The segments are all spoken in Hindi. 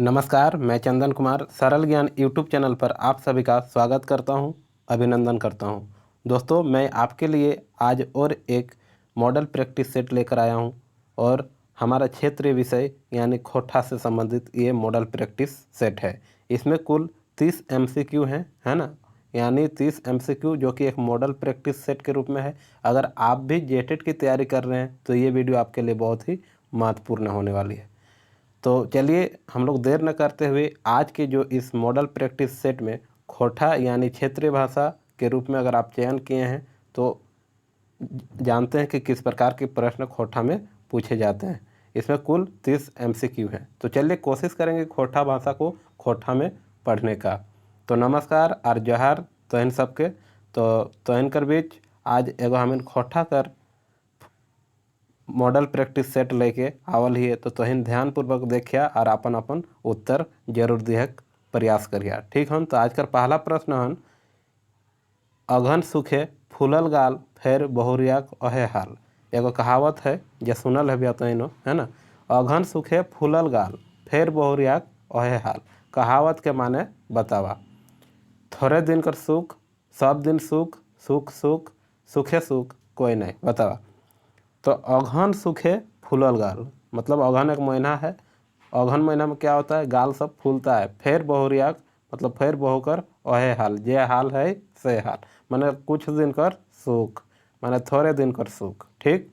नमस्कार, मैं चंदन कुमार सरल ज्ञान यूट्यूब चैनल पर आप सभी का स्वागत करता हूं, अभिनंदन करता हूं। दोस्तों, मैं आपके लिए आज और एक मॉडल प्रैक्टिस सेट लेकर आया हूं और हमारा क्षेत्रीय विषय यानी खोटा से संबंधित ये मॉडल प्रैक्टिस सेट है। इसमें कुल 30 MCQ हैं, है ना। यानी 30 MCQ जो कि एक मॉडल प्रैक्टिस सेट के रूप में है। अगर आप भी जेटेट की तैयारी कर रहे हैं तो ये वीडियो आपके लिए बहुत ही महत्वपूर्ण होने वाली है। तो चलिए हम लोग देर न करते हुए आज के जो इस मॉडल प्रैक्टिस सेट में खोटा यानी क्षेत्रीय भाषा के रूप में अगर आप चयन किए हैं तो जानते हैं कि किस प्रकार के प्रश्न खोटा में पूछे जाते हैं। इसमें कुल 30 MCQ हैं। तो चलिए कोशिश करेंगे खोटा भाषा को खोटा में पढ़ने का। तो नमस्कार और जोहार तोहन सबके। तो तोहन कर बीच आज एगो हमें खोटा कर मॉडल प्रैक्टिस सेट लेके आवल ही है। तो तोहिन ध्यानपूर्वक देखिया और अपन अपन उत्तर जरूर दिहे प्रयास करिया। ठीक हन। तो आज कर पहला प्रश्न हन, अघन सुखे फूलल गाल फेर बहुरियाक अहे हाल। एगो कहावत है जो सुनल है भी तो है ना। अघन सुखे फूलल गाल फेर बहुरियाक अहे हाल। कहावत के माने बतावा। थोड़े दिन कर सुख सब दिन सुख, सुख सुख सुखे सुख कोई नहीं। बतावा। तो अघन सूखे फूलल गाल मतलब अघन एक महीना है। अघन महीना में क्या होता है, गाल सब फूलता है। फेर बहुरियाक मतलब फेर बहुकर अहे हाल, जे हाल है से हाल, माने कुछ दिन कर सुख, माने थोड़े दिन कर सुख। ठीक।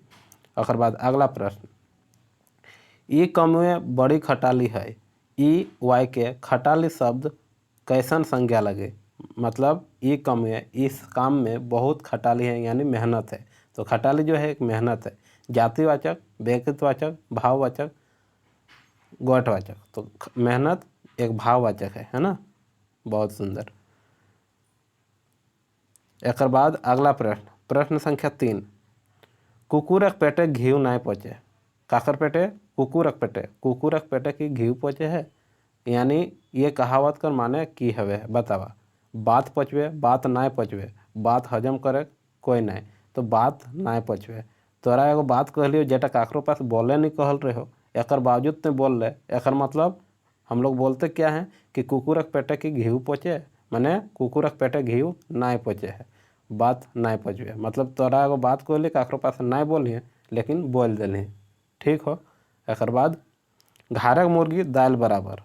अकर बाद अगला प्रश्न, ई कमुए बड़ी खटाली है। ई वाई के खटाली शब्द कैसन संज्ञा लगे। मतलब ई कमुए इस काम में बहुत खटाली है यानी मेहनत है। तो खटाली जो है एक मेहनत है। जातिवाचक, व्यक्तिवाचक, भाववाचक, गोटवाचक। तो मेहनत एक भाववाचक है ना। बहुत सुंदर। एक बाद अगला प्रश्न, प्रश्न संख्या 3, कुकुरक पेटे घीव नाय पचे। काकर पेटे, कुकुरक पेटे, कुकुरक पेटे की घीव पचे है। यानी ये कहावत कर माने की हवे बतावा। बात पचवे, बात नाय पचवे, बात हजम करे कोई नहीं। तो बात नाय पचवे, तोरा एगो बात कहलियो जेटा काकरो पास बोले नहीं कहल रहे हो, एकर बावजूद ते बोल ले। एकर मतलब हम लोग बोलते क्या हैं कि कुकुरक पेटे की घीव पचे, माने कुकुरक पेटे घीव नाय पचे है, बात नाय पचवे। मतलब तोरा एगो बात कहली काकरो पास नाय बोलिए लेकिन बोल दिली। ठीक हो। एकर बाद घारक मुर्गी दाल बराबर।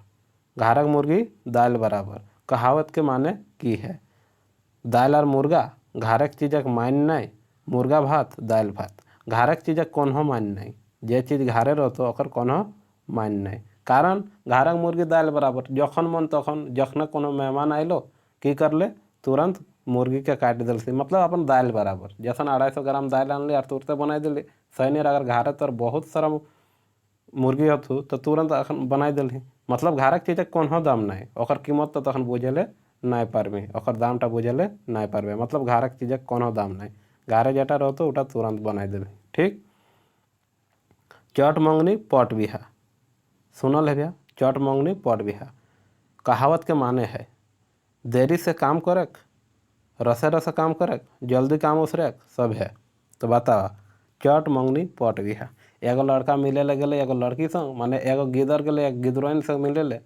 घारक मुर्गी दाल बराबर कहावत के माने की है। दाल और मुर्गा घारक चीजक मान नहीं, मुर्गा भात दाल भात। घारक चीजक कौन मान नहीं, जे चीज घारे रहते ओकर कौन मान नहीं। कारण घारक मुर्गी दाल बराबर, जखन मन तखन जखन कोनो मेहमान आइलो की कर ले, तुरंत मुर्गी के काट दिल से। मतलब अपन दाल बराबर, जैसन 250 ग्राम दाल आनली और तुरंत बना दिली। सैनियर अगर घारे तर बहुत सारा मुर्गी हथु तो तुरंत अखन बनाई दिली। मतलब घारक चीजक कौन दाम नहीं, ओकर कीमत तो तखन बुझेले नहीं पारबे, ओकर दामटा बुझेले नहीं पारबे। मतलब घारक चीजक कौन दाम नहीं, घारे जेटा रहतो उटा तुरंत बनाई दिली। ठीक। चट मंगनी पट बिहा। सुनल है भैया, चट मंगनी पट बिहा। कहावत के माने है देरी से काम करक, रसे रसे काम करक, जल्दी काम उसरक सब है। तो बतावा चट मंगनी पट बिहा। एगो लड़का मिले ले गले एगो लड़की संग, माने एगो गिदर गले एक गिदरोइन संग मिले ले,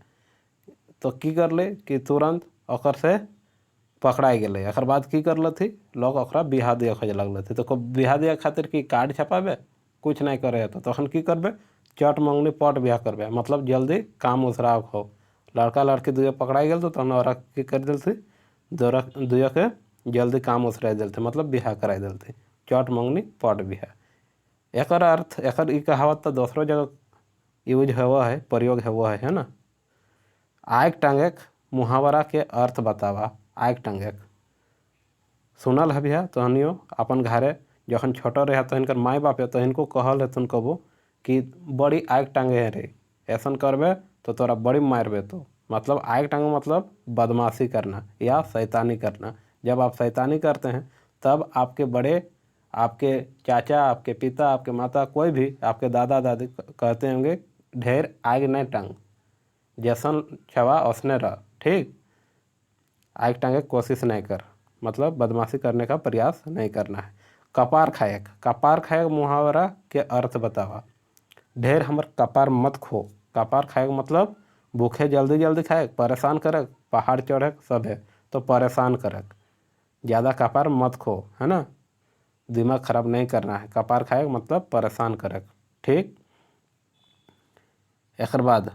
तो की कर ले कि तुरंत ओकर से पकड़ाई गए। एकर बाद की कर थी लोग ओकरा बिहा दिए खोज लगल थी। तो बिहा दिए खातिर की कार्ड छपाबे कुछ नहीं करे तो तखन की करबे, चट मंगनी पट बिहा करबे। मतलब जल्दी काम उसरा हो। लड़का लड़की दुए पकड़ाई गए तो तहन ओरा की कर दिल थी, दुए के जल्दी काम उसरा दिल थे, मतलब बिहा कराई दिल थी। चट मंगनी पट बिहा। एकर अर्थ, एकर ई कहावत तो दूसरों जगह यूज हुआ है, प्रयोग हुआ है ना। आग टांगेक मुहावरा के अर्थ बतावा। आग टांगेक सुनल है भैया तहनियो अपन घरे जखन छोटो रहे तो इनकर माई बाप है तो इनको कहल है तुम कबो कि बड़ी आग टांगे है रे, ऐसा करबे तो तोरा बड़ी मारबे। तो मतलब आग टांगे मतलब बदमाशी करना या शैतानी करना। जब आप शैतानी करते हैं तब आपके बड़े, आपके चाचा, आपके पिता, आपके माता, कोई भी आपके दादा दादी कहते होंगे ढेर आग नहीं टांग, जैसन छवा उसने रह। ठीक। आग टांगे कोशिश नहीं कर, मतलब बदमाशी करने का प्रयास नहीं करना है। कपार खाएक, कपार खाएक मुहावरा के अर्थ बतावा। ढेर हमर कपार मत खो। कपार खाएक मतलब भूखे जल्दी जल्दी खाए, परेशान करक, पहाड़ चढ़क सब है तो परेशान करक। ज़्यादा कपार मत खो, है ना, दिमाग खराब नहीं करना है। कपार खाए मतलब परेशान करक। ठीक। एक बाद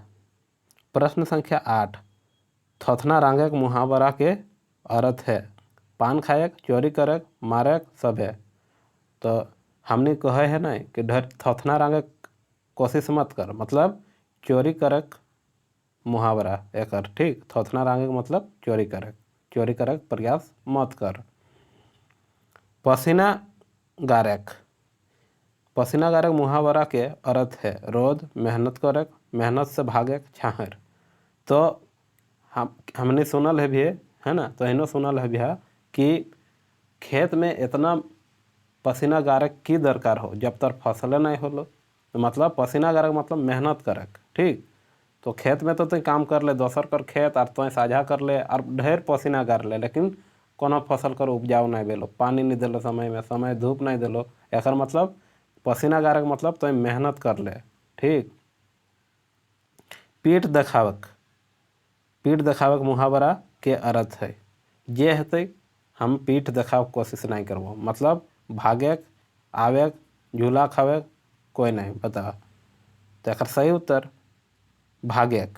प्रश्न संख्या 8, थोथना रांगक मुहावरा के अर्थ है। पान खायक, चोरी करक, मारक सब है। तो हमने कहे है ना कि ढेर थोथना रांगक कोशिश मत कर, मतलब चोरी करक मुहावरा एक। ठीक, थोथना रांगक मतलब चोरी करक प्रयास मत कर। पसीना गारक, पसीना गारक मुहावरा के अर्थ है रोज मेहनत करक, मेहनत से भागक, छाहर। तो हमने सुनल है भी, है ना, तो इन्हों सुनल है भी कि खेत में इतना पसीना गारक की दरकार हो जब तक फसल नहीं हो लो। तो मतलब पसीना गारक मतलब मेहनत करक। ठीक, तो खेत में तो तुम काम कर ले, दोसर कर खेत और तुम साझा कर ले और ढेर पसीना गार ले, लेकिन कोनो फसल कर उपजाऊ नहीं देलो, पानी नहीं दिलो समय में, समय धूप नहीं दिलो। एक मतलब पसीना गारक मतलब तुम मेहनत कर ले। ठीक। पीठ देखावक, पीठ देखावक मुहावरा के अर्थ है जे हेतु हम पीठ देखाव कोशिश नहीं करबो, मतलब भागेक, आवेक, झूला खावेक कोई नहीं। बता, तो एक सही उत्तर भागेक।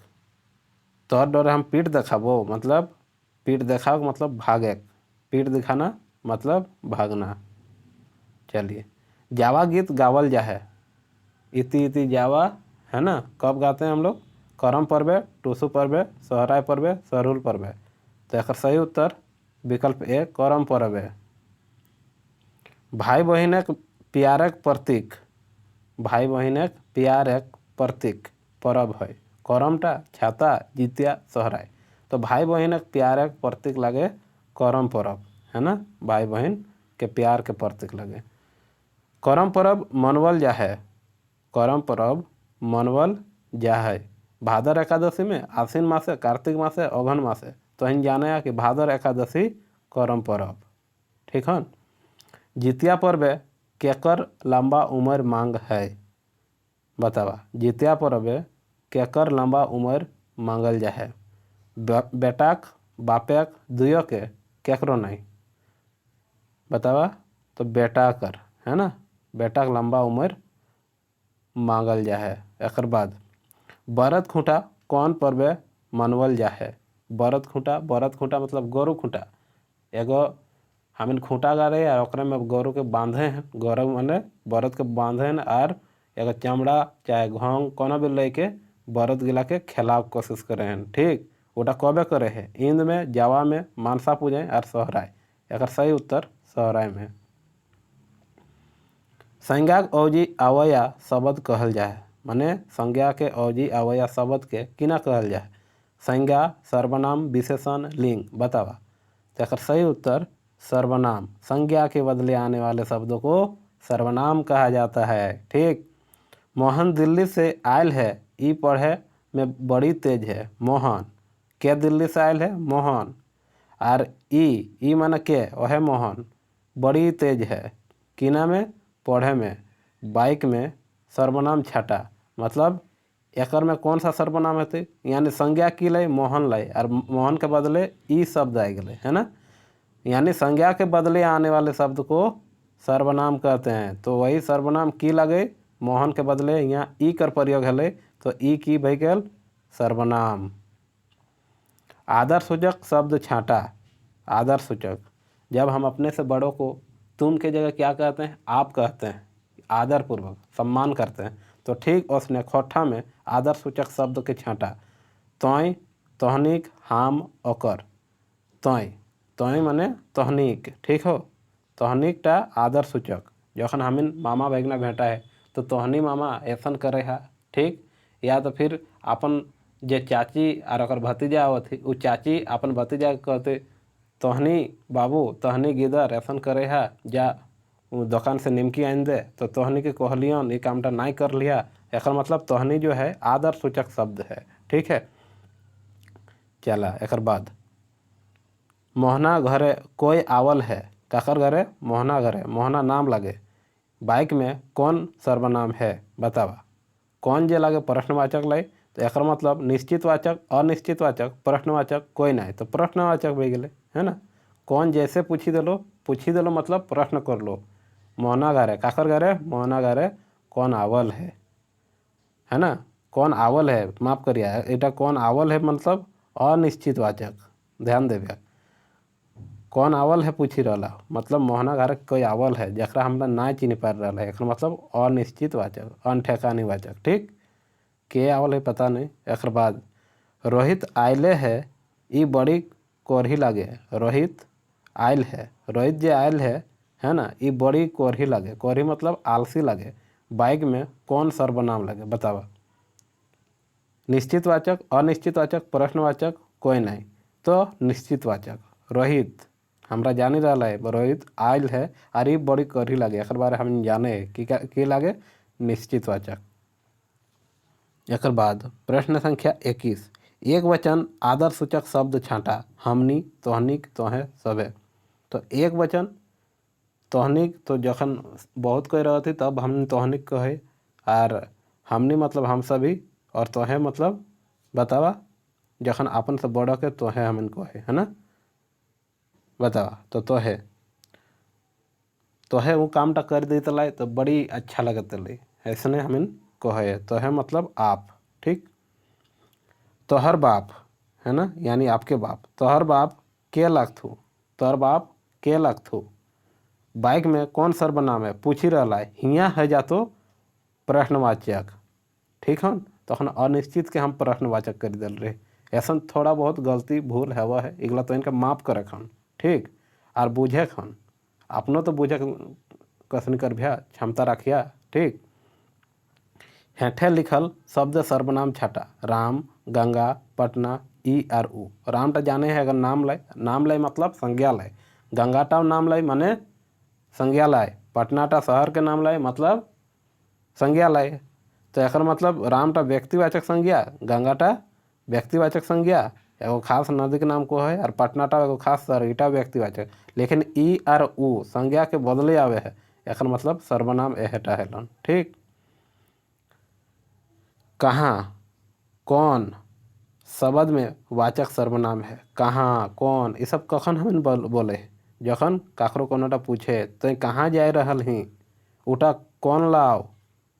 तोहर डर हम पीठ देखाबो, मतलब पीठ देखाव मतलब भागेक, पीठ दिखाना मतलब भागना। चलिए, जावा गीत गावल जा है, इति इति जावा, है ना, कब गाते हैं हम लोग? करम पर्व, टूसू पर्व, सोहराय पर्व, सरहुल पर्व। तो एक सही उत्तर विकल्प ए करम पर्व है। भाई बहिनक प्यारक प्रतीक, भाई बहिनक प्यारक प्रतीक पर्व है करमटा, छाता, जितिया, सोहराय। तो भाई बहिनक प्यारक प्रतीक लगे करम पर्व, है ना, भाई बहन के प्यार के प्रतीक लगे। करम पर्व मनवल जा है, करम पर्व मनवल जा है भादर एकादशी में, आश्विन मासे, कार्तिक मासे, अघन मासे। तो इन जाने कि भादर एकादशी करम पर्व। ठीक है। जितिया पर्व केकर लंबा उम्र मांग है, बतावा। जितिया पर्व केकर लंबा उम्र मांगल जा है? बेटाक, बापेक, दुयो के, केकरो नहीं। बतावा, तो बेटा कर, है ना, बेटा के लंबा उम्र मांगल जा है। एक बाद बरत खूंटा कौन पर्व मनवल जा है? बरत खूंटा मतलब गोरु खूंटा। एगो हमिन खूंटा गाड़े और ओकरे में गोरु के बांधे हैं, गोरु मैंने बरत के बांधे हैं और एगो चमड़ा चाहे घोंग कोनो भी लेके बरत गिला के खेलाव कोशिश करे हैं। ठीक, वोटा कबे करे है? इंद में, जावा में, मानसा पूजे और सोहराय। एक सही उत्तर सोहराय में। संज्ञाक अवधि आवया शब्द कहल जाए, माने संज्ञा के अवधि आवया शब्द के किना कहल जाए? संज्ञा, सर्वनाम, विशेषण, लिंग। बतावा, तो सही उत्तर सर्वनाम। संज्ञा के बदले आने वाले शब्दों को सर्वनाम कहा जाता है। ठीक। मोहन दिल्ली से आयल है, ई पढ़े में बड़ी तेज है। मोहन के दिल्ली से आयल है? मोहन। और ई माने के, वह मोहन बड़ी तेज है किना में? पढ़े में। बाइक में सर्वनाम छटा, मतलब एकर में कौन सा सर्वनाम है? यानी संज्ञा की लय मोहन लय और मोहन के बदले ई शब्द आ गए, है ना, यानी संज्ञा के बदले आने वाले शब्द को सर्वनाम कहते हैं। तो वही सर्वनाम की लगे, मोहन के बदले यहाँ ई कर प्रयोग है, तो ई की भई गेल सर्वनाम। आदर सूचक शब्द छाटा, आदर सूचक जब हम अपने से बड़ों को तुम के जगह क्या कहते हैं? आप कहते हैं, आदरपूर्वक सम्मान करते हैं। तो ठीक उसने खोठा में आदर सूचक शब्द के छाटा। तोय, तोहनीक, हम, ओकर। तोय, तोय माने तोहनीक, ठीक हो, तोहनीकटा आदर सूचक। जखन हमिन मामा भैगना भेंटा है तो तोहनी मामा ऐसन करे है। ठीक, या तो फिर अपन जे चाची और ओकर भतीजा आवत थी, वो चाची अपन भतीजा कहते तोहनी बाबू, तोहनी गिदर ऐसन करे है, जा दुकान से निमकी आन दे। तो तोहनी के कहलियन ये कामटा नहीं कर लिया, एक मतलब तोहनी जो है आदर सूचक शब्द है। ठीक है। चला एक बाद मोहना घरे कोई आवल है, काकर घरे? मोहना घरे, मोहना नाम लगे। बाइक में कौन सर्वनाम है? बतावा। कौन जे लगे प्रश्नवाचक लय, तो एक मतलब निश्चितवाचक, अनिश्चितवाचक, प्रश्नवाचक कोई नहीं, तो प्रश्नवाचक भी गए है ना। कौन जैसे पूछी दिलो मतलब प्रश्न कर लो। मोहना गारे काकर गारे मोहना गारे कौन आवल है ना। कौन आवल है, माफ करिए एटा कौन आवल है मतलब अनिश्चितवाचक, ध्यान देवे। कौन आवल है पूछी रहा मतलब मोहना घर कोई आवल है जरा हमरा ना चिन्ह पा रहा है, एक मतलब अनिश्चितवाचक, अनठेकानी वाचक। ठीक, के आवल है पता नहीं। एक बाद रोहित आयले है ई बड़ी कोरही लगे। रोहित आयल है, रोहित जे आयल है ना, ये बड़ी कोरही लगे। कोरही मतलब आलसी लगे। बाइक में कौन सर्वनाम लगे बतावा। निश्चितवाचक, अनिश्चितवाचक, प्रश्नवाचक कोई नहीं, तो निश्चितवाचक। रोहित हमरा जानी रहा है रोहित आयल है और ये बड़ी कोरही लगे, एक बार हम जाने कि लगे निश्चितवाचक। एक बाद प्रश्न संख्या 21, एक वचन आदर सूचक शब्द छाँटा। हमनी, तोहनिक, तोहे, सभे। तो एक वचन तोहनिक तो जखन बहुत कोई रह थी तब हम तोहनिक कहे, और हमनी मतलब हम सभी, और तोहे मतलब बतावा जखन अपन से बड़ा के तोहे हमन कहे है ना, बतावा। तो तोहे तोहे वो कामटा कर दी तलाई तो बड़ी अच्छा लगत लाई, ऐसने हमन कहे। तोहे मतलब आप। ठीक, तोहर बाप है ना, यानी आपके बाप। तोहर बाप के लगथू, तोहर बाप के लगथू। बाइक में कौन सर्वनाम है पूछी रहा है, हिया है जा तो प्रश्नवाचक। ठीक है, तखन अनिश्चित के हम प्रश्नवाचक कर दिल रहे। ऐसा थोड़ा बहुत गलती भूल हवा है, इगला तो इनका माफ करे खन। ठीक, और बुझे खन अपनों तो बुझे कसन कर भैया क्षमता रखिया। ठीक, हेठे लिखल शब्द सर्वनाम छटा। राम, गंगा, पटना, ई और उ। राम तो जाने है अगर नाम लय मतलब संज्ञा लय। गंगाटा नाम लय माने संज्ञा लय। पटनाटा शहर के नाम लय मतलब संज्ञा लय। तो एक मतलब रामटा व्यक्तिवाचक संज्ञा, गंगाटा व्यक्तिवाचक संज्ञा, एगो खास नदी के नाम को है, और पटनाटा एगो खास शहर, ईटा व्यक्तिवाचक। लेकिन ई और उ संज्ञा के बदले आवे है, एक मतलब सर्वनाम एहेटा हेलन। ठीक, कहाँ, कौन शब्द में वाचक सर्वनाम है। कहाँ, कौन, ये सब कखन हम बोले जखन काकरो कोनोटा पूछे तो कहाँ जाए रहल ही, उटा कौन लाओ,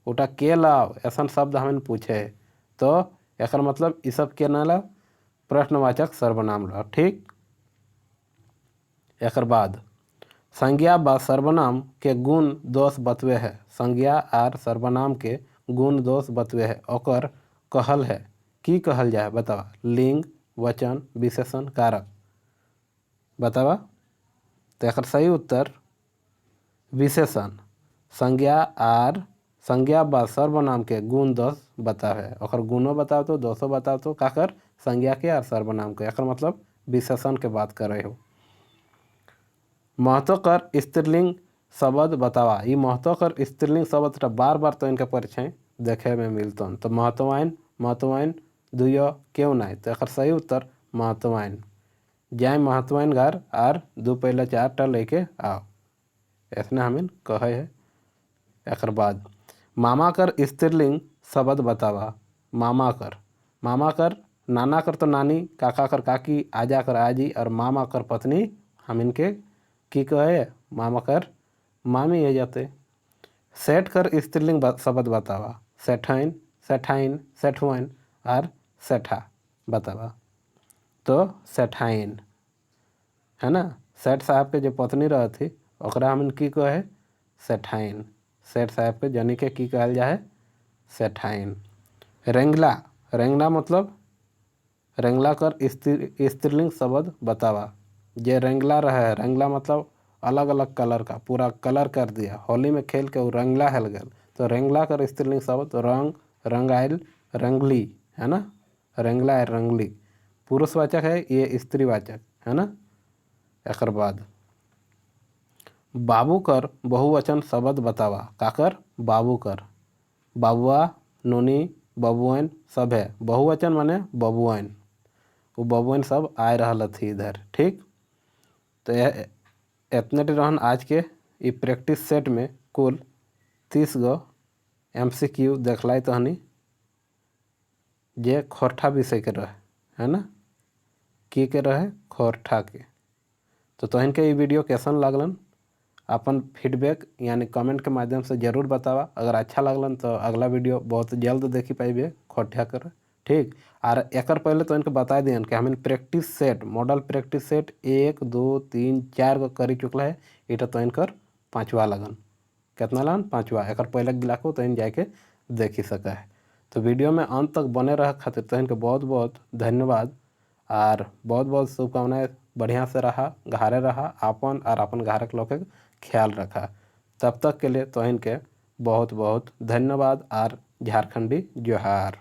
उटा के लाओ, ऐसा शब्द हमें पूछे तो एक मतलब ये सब के ना ला प्रश्नवाचक सर्वनाम ला। ठीक, एक बाद संज्ञा व सर्वनाम के गुण दोष बतवे है। संज्ञा और सर्वनाम के गुण दोष बतवे है, ओकर कहल है। की कहल जाए बतावा। लिंग, वचन, विशेषण, कारक। बतावा। तो एक सही उत्तर विशेषण। संज्ञा व सर्वनाम के गुण दोष बतावे, और गुणों बताओ तो दोषों बताओ तो काकर संज्ञा के और सर्वनाम के, एक मतलब विशेषण के बात कर रहे हो। महत्वकर स्त्रीलिंग शब्द बतावा। ये महत्वकर स्त्रीलिंग शब्द बार बार तो इनका परिचय देखे में मिलता। तो महत्वाइन दुयो क्यों नहीं, तो एक सही उत्तर महत्वाइन। जाए महत्वाइन घर और दो पहले 4टा लेके आओ, ऐसने हमें कहे है। एक बाद मामा कर स्त्रीलिंग शब्द बतावा। मामा कर नाना कर तो नानी, काका कर काकी, आजा कर आजी, और मामा कर पत्नी हम इनके की कहे मामा कर मामी है जाते। सेठ कर स्त्रीलिंग शब्द बतावा। सेठाइन, सेठाइन, सेठवाइन और सेठा बतावा। तो सेठाइन है ना, सेठ साहब के जो पत्नी रह थी ओकरा हम की कहे सेठाइन। सेठ साहब के जनी के की कहल जाए सेठाइन। रेंगला मतलब रेंगला कर स्त्रीलिंग शब्द बतावा। जे रेंगला रहे, रेंगला मतलब अलग अलग कलर का, पूरा कलर कर दिया, होली में खेल के वो रंगला हल गल, तो रेंगला कर स्त्रीलिंग शब्द रंग, रंगाइल, रंगली है ना। रेंगला है रंगली, पुरुषवाचक है, ये स्त्रीवाचक है ना। एक बाद बाबू कर बहुवचन शब्द बतावा। काकर बाबू कर, बाबुआ, नोनी, बबुआन सब है। बहुवचन माने बबुआन, वो बबुआन सब आए रहा थी इधर। ठीक, तो इतने रहन आज के ये प्रैक्टिस सेट में कुल 30 गो MCQ देखलाई तहनी। जे खोरठा विषय के रहे, है ना, के रहे खोरठा के। तो तोहन के ये वीडियो कैसन लागलन अपन फीडबैक यानी कमेंट के माध्यम से जरूर बतावा। अगर अच्छा लगलन तो अगला वीडियो बहुत जल्द देखी पाइबे खोरठा कर, ठीक। और एकर पहले तो इनके बता दियन कि हमें practice set model practice set 1 2 3 4 गो करी चुकला है। इटा तो इनकर 5वां लगन, कितना लगन 5वां। एकर पहले गिलाको तो इन जाके देखी सका है। तो वीडियो में अंत तक बने रह खातिर तो इनके बहुत बहुत धन्यवाद और बहुत बहुत शुभकामनाएं। बढ़िया से रहा, घरे रहा, आपन और अपन घर के लोग के ख्याल रखा। तब तक के लिए तो इनके बहुत बहुत धन्यवाद और झारखंडी जोहार।